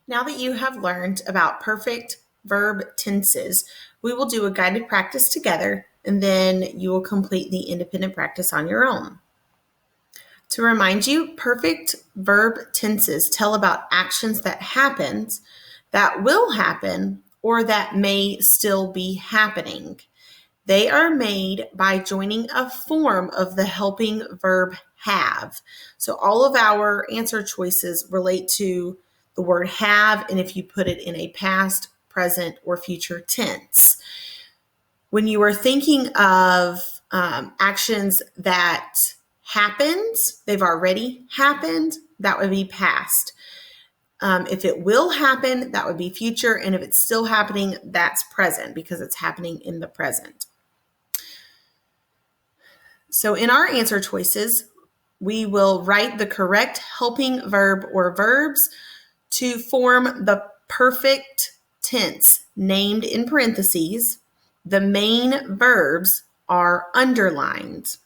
Now that you have learned about perfect verb tenses, we will do a guided practice together, and then you will complete the independent practice on your own. To remind you, perfect verb tenses tell about actions that happened, that will happen, or that may still be happening. They are made by joining a form of the helping verb have. So all of our answer choices relate to the word have, and if you put it in a past, present, or future tense. When you are thinking of actions that happened, they've already happened, that would be past. If it will happen, that would be future, and if it's still happening, that's present because it's happening in the present. So in our answer choices, we will write the correct helping verb or verbs to form the perfect tense named in parentheses. The main verbs are underlined.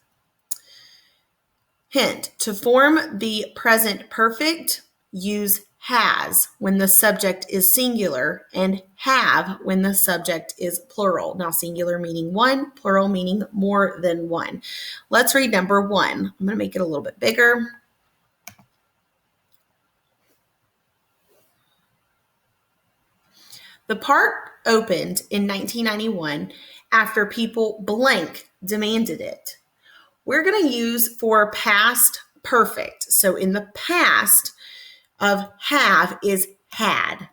Hint, to form the present perfect, use has when the subject is singular and have when the subject is plural. Now, singular meaning one, plural meaning more than one. Let's read number 1. I'm going to make it a little bit bigger. The park opened in 1991 after people blank demanded it. We're going to use for past perfect. So in the past of have is had.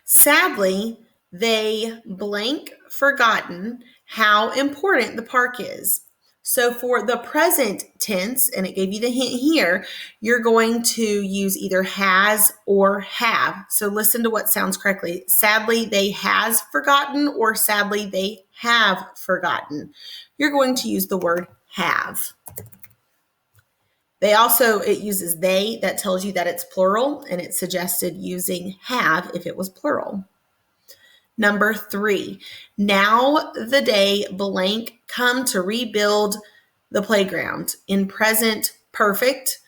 Sadly, they blank forgotten how important the park is. So for the present tense, and it gave you the hint here, you're going to use either has or have. So listen to what sounds correctly. Sadly, they has forgotten, or sadly, they have forgotten. You're going to use the word have. It uses they, that tells you that it's plural, and it suggested using have if it was plural. Number 3, now the day blank come to rebuild the playground. In present perfect,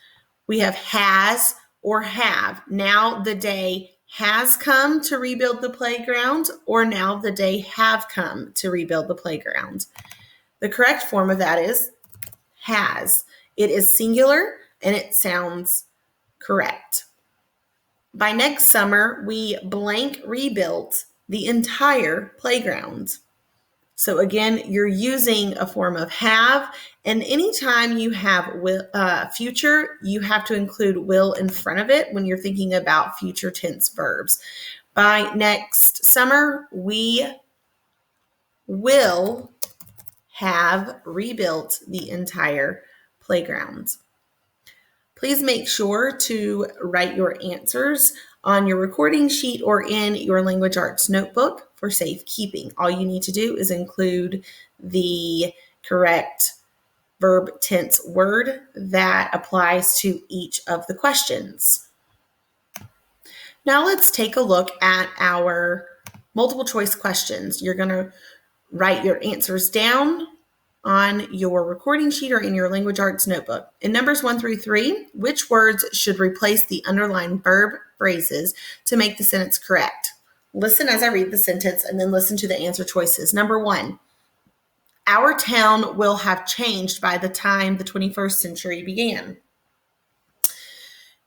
we have has or have. Now the day has come to rebuild the playground, or now the day have come to rebuild the playground. The correct form of that is has. It is singular and it sounds correct. By next summer, we blank rebuilt the entire playground. So again, you're using a form of have, and anytime you have future, you have to include will in front of it when you're thinking about future tense verbs. By next summer, we will have rebuilt the entire playground. Please make sure to write your answers on your recording sheet or in your language arts notebook for safekeeping. All you need to do is include the correct verb tense word that applies to each of the questions. Now let's take a look at our multiple choice questions. You're going to write your answers down on your recording sheet or in your language arts notebook. In numbers 1 through 3, which words should replace the underlined verb phrases to make the sentence correct? Listen as I read the sentence and then listen to the answer choices. Number 1, our town will have changed by the time the 21st century began.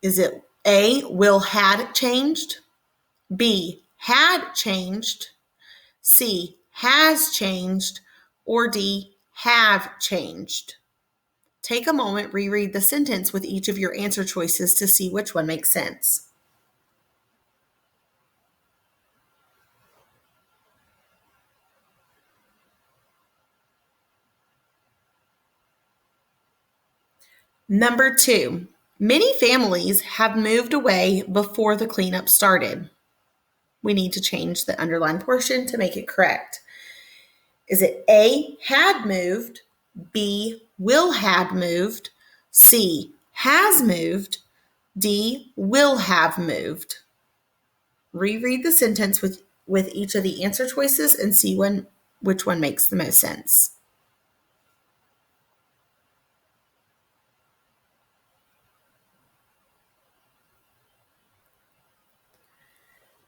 Is it A, will had changed, B, had changed, C, has changed, or D, have changed? Take a moment, reread the sentence with each of your answer choices to see which one makes sense. Number 2, many families have moved away before the cleanup started. We need to change the underlined portion to make it correct. Is it A, had moved, B, will had moved, C, has moved, D, will have moved? Reread the sentence with each of the answer choices and see which one makes the most sense.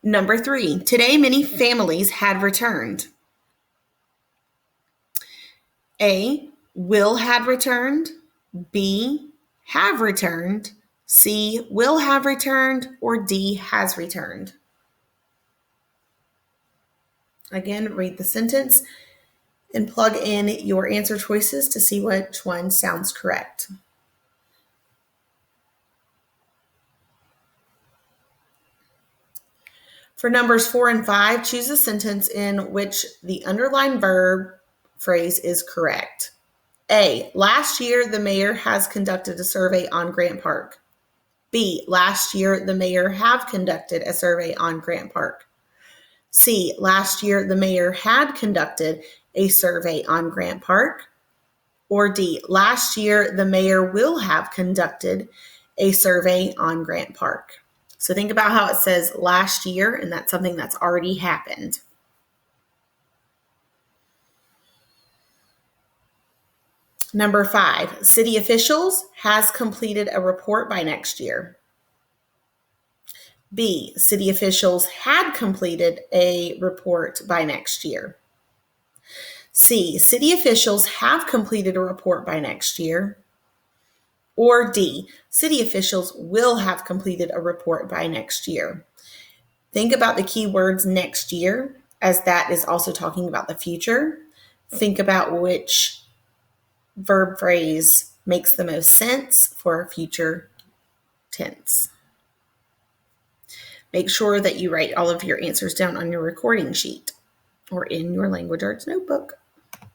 Number 3, today many families had returned. A, will had returned. B, have returned. C, will have returned. Or D, has returned. Again, read the sentence and plug in your answer choices to see which one sounds correct. For numbers 4 and 5, choose a sentence in which the underlined verb phrase is correct. A, last year the mayor has conducted a survey on Grant Park. B, last year the mayor have conducted a survey on Grant Park. C, last year the mayor had conducted a survey on Grant Park. Or D, last year the mayor will have conducted a survey on Grant Park. So think about how it says last year, and that's something that's already happened. Number 5, city officials has completed a report by next year. B, city officials had completed a report by next year. C, city officials have completed a report by next year. Or D, city officials will have completed a report by next year. Think about the key words next year, as that is also talking about the future. Think about which verb phrase makes the most sense for future tense. Make sure that you write all of your answers down on your recording sheet or in your language arts notebook.